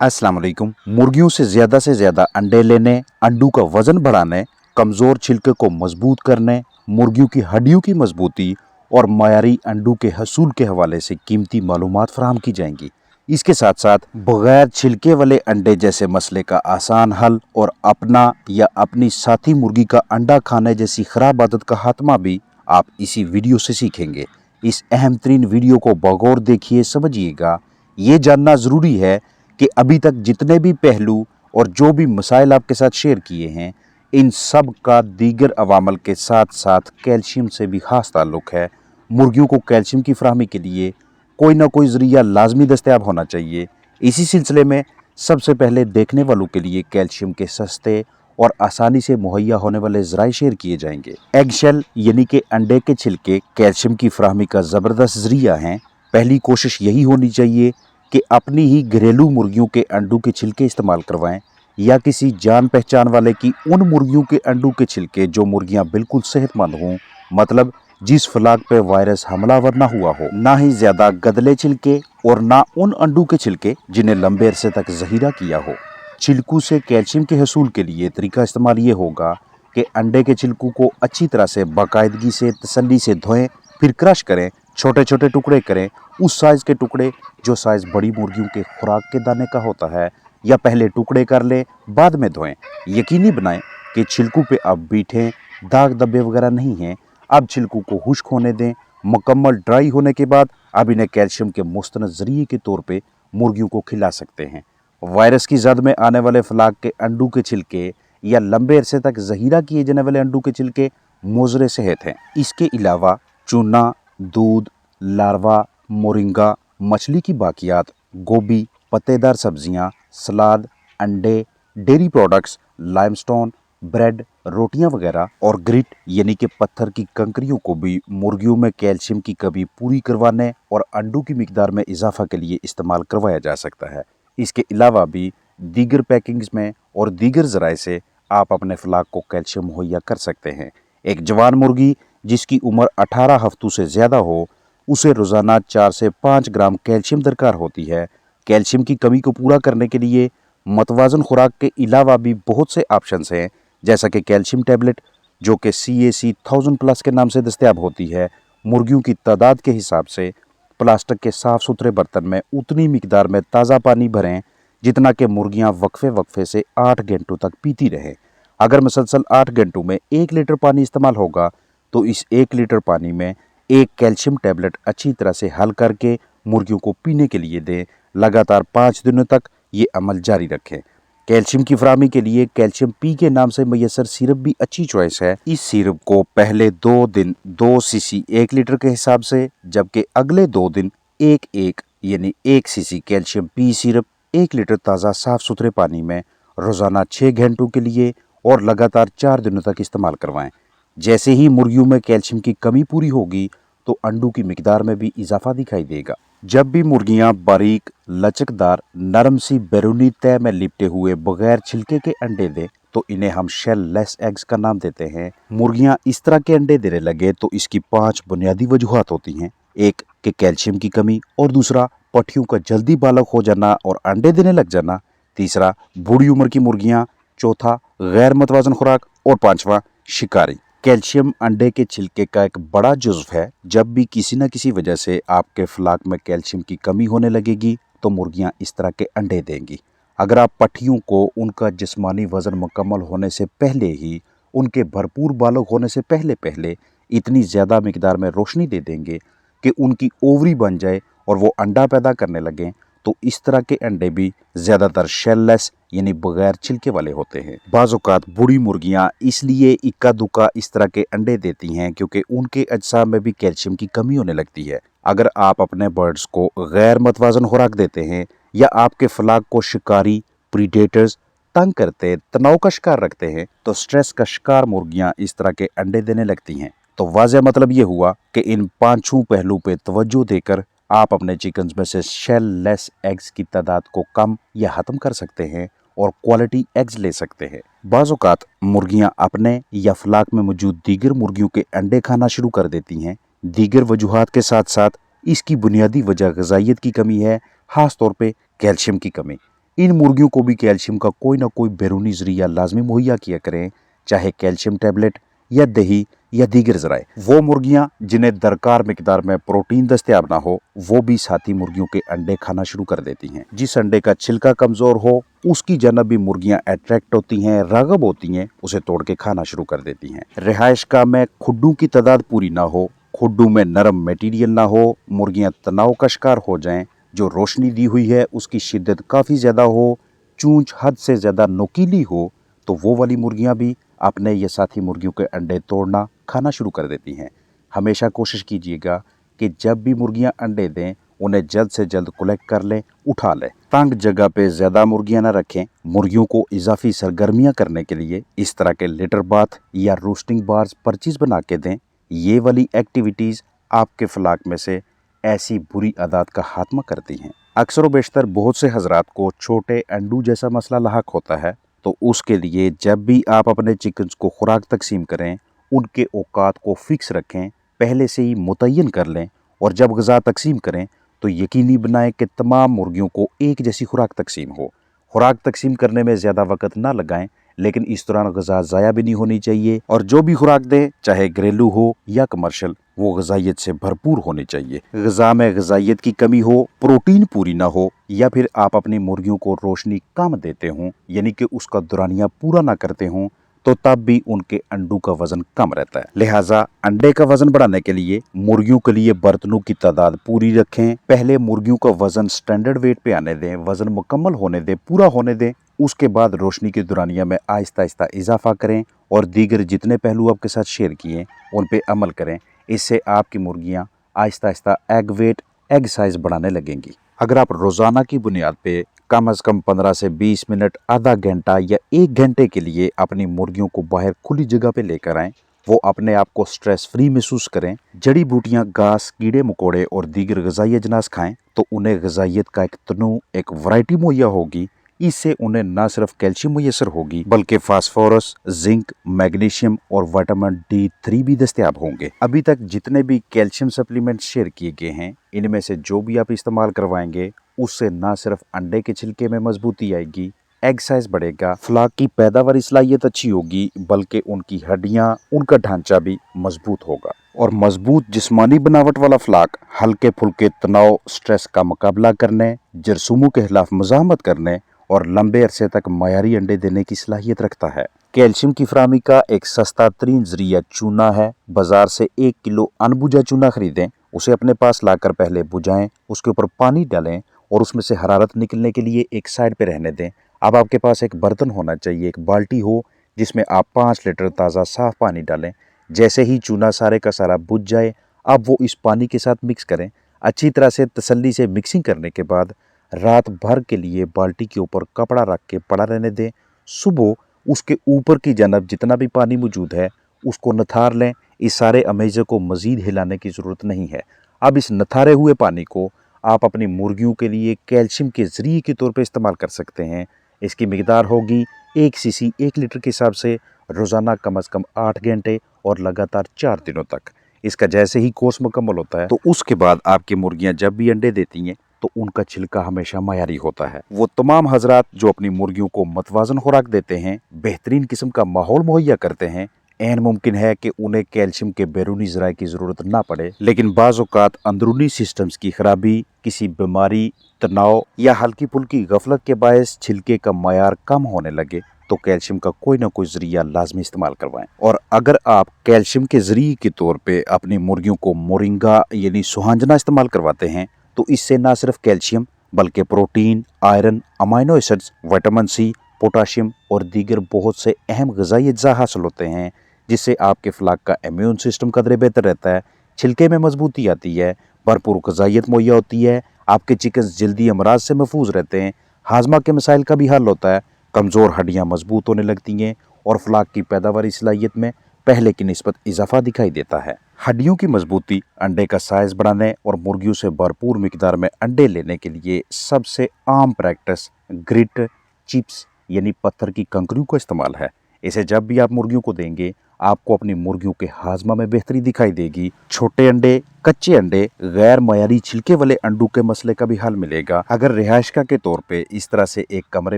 अस्सलाम वालेकुम। मुर्गियों से ज़्यादा अंडे लेने, अंडों का वज़न बढ़ाने, कमज़ोर छिलके को मजबूत करने, मुर्गियों की हड्डियों की मजबूती और मयारी अंडों के हसूल के हवाले से कीमती मालूमात फराहम की जाएंगी। इसके साथ साथ बगैर छिलके वाले अंडे जैसे मसले का आसान हल और अपना या अपनी साथी मुर्गी का अंडा खाने जैसी खराब आदत का खात्मा भी आप इसी वीडियो से सीखेंगे। इस अहम तरीन वीडियो को बगौर देखिए, समझिएगा। ये जानना ज़रूरी है कि अभी तक जितने भी पहलू और जो भी मसाइल आपके साथ शेयर किए हैं, इन सब का दीगर अवामल के साथ साथ कैल्शियम से भी ख़ास ताल्लुक़ है। मुर्गियों को कैल्शियम की फराहमी के लिए कोई ना कोई ज़रिया लाजमी दस्तयाब होना चाहिए। इसी सिलसिले में सबसे पहले देखने वालों के लिए कैल्शियम के सस्ते और आसानी से मुहैया होने वाले ज़राए शेयर किए जाएंगे। एग शेल यानी कि अंडे के छिलके कैल्शियम की फराहमी का ज़बरदस्त ज़रिया हैं। पहली कोशिश यही होनी चाहिए कि अपनी ही घरेलू मुर्गियों के अंडों के छिलके इस्तेमाल करवाएं या किसी जान पहचान वाले की उन मुर्गियों के अंडों के छिलके जो मुर्गियां बिल्कुल सेहतमंद हों, मतलब जिस फलाग पे वायरस हमलावर ना हुआ हो। ना ही ज्यादा गदले छिलके और ना उन अंडों के छिलके जिन्हें लंबे अरसे तक जहीरा किया हो। छिलकों से कैल्शियम के हसूल के लिए तरीका इस्तेमाल ये होगा कि अंडे के छिलकों को अच्छी तरह से बाकायदगी से तसल्ली से धोएं, फिर क्रश करें, छोटे छोटे टुकड़े करें। उस साइज़ के टुकड़े जो साइज़ बड़ी मुर्गियों के खुराक के दाने का होता है, या पहले टुकड़े कर लें बाद में धोएं। यकीनी बनाएं कि छिलकों पे अब बीठें दाग धब्बे वगैरह नहीं हैं। अब छिलकों को खुश्क होने दें। मुकम्मल ड्राई होने के बाद अब इन्हें कैल्शियम के मुस्तनद ज़रिए के तौर पे मुर्गियों को खिला सकते हैं। वायरस की जद में आने वाले फलाग के अंडों के छिलके या लंबे अरसे तक जहीरा किए जाने वाले अंडों के छिलके मुज़र सेहत हैं। इसके अलावा चूना, दूध, लार्वा, मोरिंगा, मछली की बाकियात, गोभी, पत्तेदार सब्जियां, सलाद, अंडे, डेयरी प्रोडक्ट्स, लाइमस्टोन, ब्रेड, रोटियां वगैरह और ग्रिट यानी कि पत्थर की कंकरियों को भी मुर्गियों में कैल्शियम की कमी पूरी करवाने और अंडों की मिकदार में इजाफा के लिए इस्तेमाल करवाया जा सकता है। इसके अलावा भी दीगर पैकिंग्स में और दीगर ज़राए से आप अपने फलाग को कैल्शियम मुहैया कर सकते हैं। एक जवान मुर्गी जिसकी उम्र 18 हफ्तों से ज़्यादा हो, उसे रोज़ाना 4 से 5 ग्राम कैल्शियम दरकार होती है। कैल्शियम की कमी को पूरा करने के लिए मतवाज़न खुराक के अलावा भी बहुत से ऑप्शंस हैं, जैसा कि कैल्शियम टैबलेट जो कि CAC 1000+ के नाम से दस्तयाब होती है। मुर्गियों की तादाद के हिसाब से प्लास्टिक के साफ़ सुथरे बर्तन में उतनी मिकदार में ताज़ा पानी भरें जितना कि मुर्गियाँ वक्फे वक्फे से 8 घंटों तक पीती रहें। अगर मुसलसल 8 घंटों में 1 लीटर पानी इस्तेमाल होगा तो इस 1 लीटर पानी में एक कैल्शियम टैबलेट अच्छी तरह से हल करके मुर्गियों को पीने के लिए दें। लगातार 5 दिनों तक ये अमल जारी रखें। कैल्शियम की फराहमी के लिए कैल्शियम पी के नाम से मैसर सिरप भी अच्छी चॉइस है। इस सिरप को पहले 2 दिन 2 सीसी 1 लीटर के हिसाब से, जबकि अगले 2 दिन 1-1 यानी 1 CC calcium P syrup 1 litre ताज़ा साफ़ सुथरे पानी में रोज़ाना 6 घंटों के लिए और लगातार 4 दिनों तक इस्तेमाल करवाएं। जैसे ही मुर्गियों में कैल्शियम की कमी पूरी होगी तो अंडों की मिकदार में भी इजाफा दिखाई देगा। जब भी मुर्गियां बारीक, लचकदार, नरम सी बैरूनी तह में लिपटे हुए बगैर छिलके के अंडे दें तो इन्हें हम शेल लेस एग्स का नाम देते हैं। मुर्गियां इस तरह के अंडे देने लगे तो इसकी 5 बुनियादी वजूहात होती हैं। एक कि कैल्शियम की कमी, और दूसरा पट्टियों का जल्दी बालक हो जाना और अंडे देने लग जाना, तीसरा बूढ़ी उम्र की मुर्गियां, चौथा गैर मतवाजन खुराक और पांचवा शिकारी। कैल्शियम अंडे के छिलके का एक बड़ा जुज़्व है। जब भी किसी न किसी वजह से आपके फलाक में कैल्शियम की कमी होने लगेगी तो मुर्गियां इस तरह के अंडे देंगी। अगर आप पट्टियों को उनका जिस्मानी वज़न मुकम्मल होने से पहले ही, उनके भरपूर बालक होने से पहले पहले इतनी ज़्यादा मिकदार में रोशनी दे देंगे कि उनकी ओवरी बन जाए और वो अंडा पैदा करने लगें, तो इस तरह के अंडे भी ज़्यादातर शेललेस यानी बगैर छिलके वाले होते हैं। बाज़ औक़ात बूढ़ी मुर्गियाँ इसलिए इक्का दुक्का इस तरह के अंडे देती हैं क्योंकि उनके अज्सा में भी कैल्शियम की कमी होने लगती है। अगर आप अपने बर्ड्स को गैर मतवाज़न खुराक देते हैं या आपके फलाक को शिकारी प्रीडेटर्स तंग करते, तनाव का शिकार रखते हैं, तो स्ट्रेस का शिकार मुर्गियाँ इस तरह के अंडे देने लगती हैं। तो वाज़ेह मतलब ये हुआ कि इन 5 पहलू पे तवज्जो देकर आप अपने चिकन्स में से शेल लेस एग्स की तादाद को कम या ख़त्म कर सकते हैं और क्वालिटी एग्स ले सकते हैं। बाज़ औक़ात मुर्गियां अपने या फलाक में मौजूद दीगर मुर्गियों के अंडे खाना शुरू कर देती हैं। दीगर वजूहात के साथ साथ इसकी बुनियादी वजह ग़िज़ाइयत की कमी है, ख़ास तौर पे कैल्शियम की कमी। इन मुर्गियों को भी कैल्शियम का कोई ना कोई बैरूनी जरिया लाजमी मुहैया किया करें, चाहे कैल्शियम टैबलेट या दही या दीगर जराए। वो मुर्गियां जिन्हें दरकार मिकदार में प्रोटीन दस्तयाब ना हो, वो भी साथी मुर्गियों के अंडे खाना शुरू कर देती हैं। जिस अंडे का छिलका कमजोर हो, उसकी जानब भी मुर्गियां अट्रैक्ट होती हैं, रागब होती हैं, उसे तोड़ के खाना शुरू कर देती हैं। रिहाइश गाह में खुड्डू की तादाद पूरी ना हो, खुड्डू में नरम मटेरियल ना हो, मुर्गियां तनाव का शिकार हो जाएं, जो रोशनी दी हुई है उसकी शिद्दत काफ़ी ज़्यादा हो, चूंच हद से ज़्यादा नुकीली हो, तो वो वाली मुर्गियां भी अपने ये साथी मुर्गियों के अंडे तोड़ना खाना शुरू कर देती हैं। हमेशा कोशिश कीजिएगा कि जब भी मुर्गियां अंडे दें, उन्हें जल्द से जल्द कलेक्ट कर लें, उठा लें। तंग जगह पे ज़्यादा मुर्गियां न रखें। मुर्गियों को इजाफी सरगर्मियां करने के लिए इस तरह के लिटर बाथ या रोस्टिंग बार्स परचेज बना के दें। ये वाली एक्टिविटीज़ आपके फ्लाक में से ऐसी बुरी आदत का खात्मा करती हैं। अक्सर व बेशतर बहुत से हजरात को छोटे अंडू जैसा मसला लाहक होता है, तो उसके लिए जब भी आप अपने चिकन्स को खुराक तकसीम करें, उनके औकात को फिक्स रखें, पहले से ही मुतय्यन कर लें, और जब ग़िज़ा तकसीम करें तो यकीनी बनाएं कि तमाम मुर्गियों को एक जैसी खुराक तकसीम हो। खुराक तकसीम करने में ज़्यादा वक्त ना लगाएं, लेकिन इस दौरान ग़िज़ा ज़ाया भी नहीं होनी चाहिए, और जो भी खुराक दें, चाहे घरेलू हो या कमर्शल, वो ग़िज़ाइयत से भरपूर होनी चाहिए। ग़िज़ा में ग़िज़ाइयत की कमी हो, प्रोटीन पूरी ना हो, या फिर आप अपनी मुर्गियों को रोशनी कम देते हों, यानी कि उसका दुरानिया पूरा ना करते हों, तो तब भी उनके अंडों का वजन कम रहता है। लिहाजा अंडे का वजन बढ़ाने के लिए मुर्गियों के लिए बर्तनों की तादाद पूरी रखें। पहले मुर्गियों का वजन स्टैंडर्ड वेट पे आने दें, वजन मुकम्मल होने दें, पूरा होने दें। उसके बाद रोशनी की दुरानिया में आहिस्ता आहिस्ता इजाफा करें, और दीगर जितने पहलू आपके साथ शेयर किए उन पे अमल करें। इससे आपकी मुर्गियाँ Aahista Aahista egg wait, egg size बढ़ाने लगेंगी। अगर आप रोज़ाना की बुनियाद पे कम से कम 15 से 20 मिनट, आधा घंटा या 1 घंटे के लिए अपनी मुर्गियों को बाहर खुली जगह पे लेकर आएँ, वो अपने आप को स्ट्रेस फ्री महसूस करें, जड़ी बूटियाँ, घास, कीड़े मकोड़े और दीगर ग़िज़ाई अजनास खाएं, तो उन्हें ग़िज़ाइयत का एक तनू, एक वैरायटी मुहैया होगी। इससे उन्हें न सिर्फ कैल्शियम मुयसर होगी, बल्कि फास्फोरस, जिंक, मैग्नीशियम और विटामिन D3 भी दस्तयाब होंगे। अभी तक जितने भी कैल्शियम सप्लीमेंट शेयर किए गए हैं, इनमें से जो भी आप इस्तेमाल करवाएंगे, उससे न सिर्फ अंडे के छिलके में मजबूती आएगी, एग साइज बढ़ेगा, फ्लाक की पैदावारी सलाहियत अच्छी होगी, बल्कि उनकी हड्डियां, उनका ढांचा भी मजबूत होगा। और मजबूत जिस्मानी बनावट वाला फ्लाक हल्के फुल्के तनाव, स्ट्रेस का मुकाबला करने, जरसूमों के खिलाफ मज़ाहमत करने और लंबे अरसे तक मयारी अंडे देने की सलाहियत रखता है। कैल्शियम की फराहमी का एक सस्ता तरीन जरिया चूना है। बाजार से 1 किलो अनबुझा चूना खरीदें, उसे अपने पास लाकर पहले बुझाएं, उसके ऊपर पानी डालें और उसमें से हरारत निकलने के लिए एक साइड पे रहने दें। अब आपके पास एक बर्तन होना चाहिए, एक बाल्टी हो, जिसमें आप 5 लीटर ताज़ा साफ पानी डालें। जैसे ही चूना सारे का सारा बुझ जाए, अब वो इस पानी के साथ मिक्स करें। अच्छी तरह से तसल्ली से मिक्सिंग करने के बाद रात भर के लिए बाल्टी के ऊपर कपड़ा रख के पड़ा रहने दें। सुबह उसके ऊपर की जानब जितना भी पानी मौजूद है उसको नथार लें। इस सारे अमेज़े को मज़ीद हिलाने की ज़रूरत नहीं है। अब इस नथारे हुए पानी को आप अपनी मुर्गियों के लिए कैल्शियम के ज़रिए के तौर पे इस्तेमाल कर सकते हैं। इसकी मिकदार होगी 1 सीसी 1 लीटर के हिसाब से, रोज़ाना कम से कम 8 घंटे और लगातार 4 दिनों तक। इसका जैसे ही कोर्स मुकम्मल होता है, तो उसके बाद आपकी मुर्गियां जब भी अंडे देती हैं, तो उनका छिलका हमेशा मयारी होता है। वो तमाम हजरात जो अपनी मुर्गियों को मतवाजन खुराक देते हैं, बेहतरीन किस्म का माहौल मुहैया करते हैं, ऐन मुमकिन है कि उन्हें कैल्शियम के बैरूनी ज़राए की ज़रूरत ना पड़े, लेकिन बाज़ औक़ात अंदरूनी सिस्टम्स की खराबी, किसी बीमारी, तनाव या हल्की फुल्की गफलत के बायस छिलके का मयार कम होने लगे, तो कैल्शियम का कोई ना कोई ज़रिया लाजमी इस्तेमाल करवाएं। और अगर आप कैल्शियम के ज़रिए के तौर पे अपनी मुर्गियों को मोरिंगा यानी सुहांजना इस्तेमाल करवाते हैं, तो इससे ना सिर्फ कैल्शियम बल्कि protein, iron, amino acids, vitamin C, potassium और दीगर बहुत से अहम ग़िज़ाई अज्जा हासिल होते हैं, जिससे आपके फ्लाक का इम्यून सिस्टम कदरे बेहतर रहता है, छिलके में मजबूती आती है, भरपूर ग़िज़ाइयत मुहैया होती है, आपके चिकन्स जल्दी अमराज से महफूज रहते हैं, हाजमा के मसाइल का भी हल होता है, कमज़ोर हड्डियाँ मजबूत होने लगती हैं और फ्लाक की पैदावारी सलाहियत में पहले की निस्बत इजाफा दिखाई देता है। हड्डियों की मजबूती, अंडे का साइज बढ़ाने और मुर्गियों से भरपूर मिकदार में अंडे लेने के लिए सबसे आम प्रैक्टिस ग्रिट चिप्स यानी पत्थर की कंकरियों का इस्तेमाल है। इसे जब भी आप मुर्गियों को देंगे, आपको अपनी मुर्गियों के हाजमा में बेहतरी दिखाई देगी। छोटे अंडे, कच्चे अंडे, गैर मयारी छिलके वाले अंडों के मसले का भी हल मिलेगा। अगर रिहायशगा के तौर पे इस तरह से एक कमरे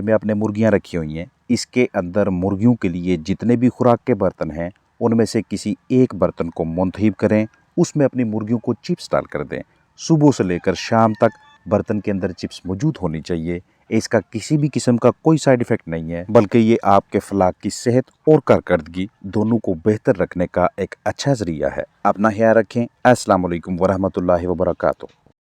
में आपने मुर्गियां रखी हुई हैं, इसके अंदर मुर्गियों के लिए जितने भी खुराक के बर्तन हैं उनमें से किसी एक बर्तन को मुंतहिब करें, उसमें अपनी मुर्गियों को चिप्स डाल कर दें। सुबह से लेकर शाम तक बर्तन के अंदर चिप्स मौजूद होनी चाहिए। इसका किसी भी किस्म का कोई साइड इफेक्ट नहीं है, बल्कि ये आपके फलाक की सेहत और कारकर्दगी दोनों को बेहतर रखने का एक अच्छा जरिया है। अपना ख्याल रखें। अस्सलाम वालेकुम वरहमतुल्लाहि वबरकातुहू।